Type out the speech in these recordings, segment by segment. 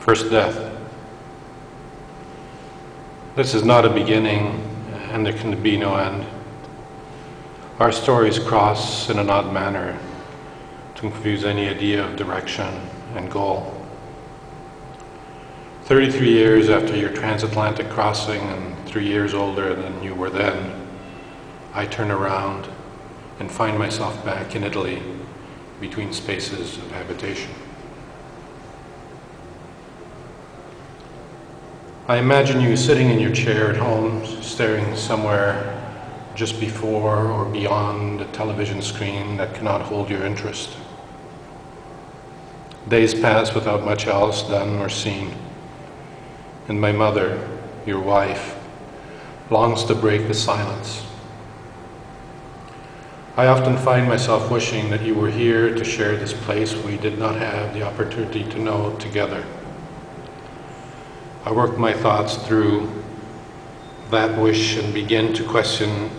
First death. This is not a beginning, and there can be no end. Our stories cross in an odd manner to confuse any idea of direction and goal. 33 years after your transatlantic crossing and 3 years older than you were then, I turn around and find myself back in Italy between spaces of habitation. I imagine you sitting in your chair at home, staring somewhere just before or beyond a television screen that cannot hold your interest. Days pass without much else done or seen, and my mother, your wife, longs to break the silence. I often find myself wishing that you were here to share this place we did not have the opportunity to know together. I work my thoughts through that wish and begin to question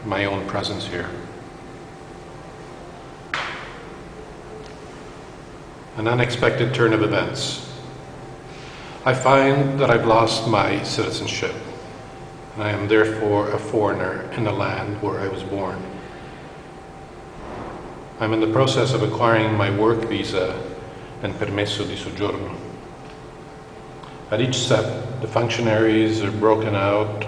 my own presence here. An unexpected turn of events. I find that I've lost my citizenship, and I am therefore a foreigner in the land where I was born. I'm in the process of acquiring my work visa and permesso di soggiorno. At each step, the functionaries are broken out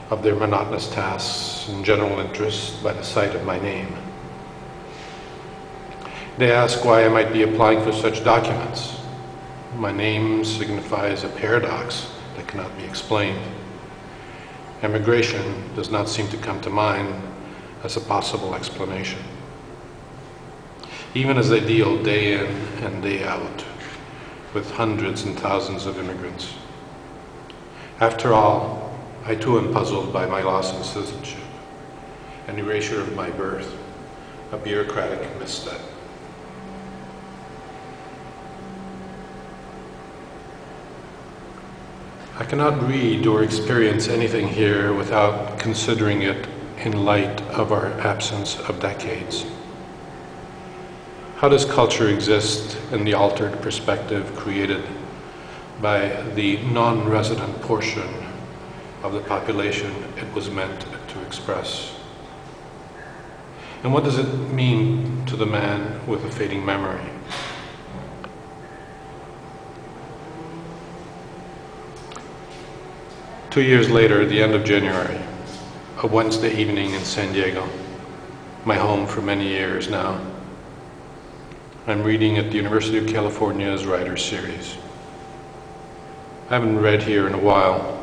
of their monotonous tasks and general interests by the sight of my name. They ask why I might be applying for such documents. My name signifies a paradox that cannot be explained. Emigration does not seem to come to mind as a possible explanation, even as they deal day in and day out with hundreds and thousands of immigrants. After all, I too am puzzled by my loss of citizenship, an erasure of my birth, a bureaucratic misstep. I cannot read or experience anything here without considering it in light of our absence of decades. How does culture exist in the altered perspective created by the non-resident portion of the population it was meant to express? And what does it mean to the man with a fading memory? Two years later, at the end of January, a Wednesday evening in San Diego, my home for many years now, I'm reading at the University of California's Writers Series. I haven't read here in a while.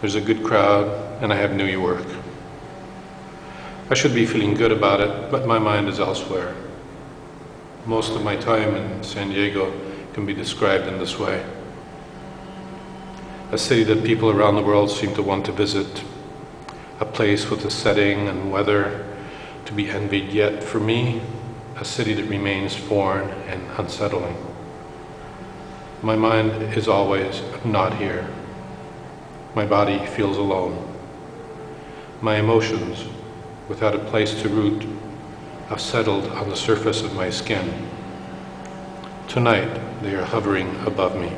There's a good crowd, and I have New York. I should be feeling good about it, but my mind is elsewhere. Most of my time in San Diego can be described in this way. A city that people around the world seem to want to visit, a place with a setting and weather to be envied, yet for me, a city that remains foreign and unsettling. My mind is always not here. My body feels alone. My emotions, without a place to root, have settled on the surface of my skin. Tonight, they are hovering above me.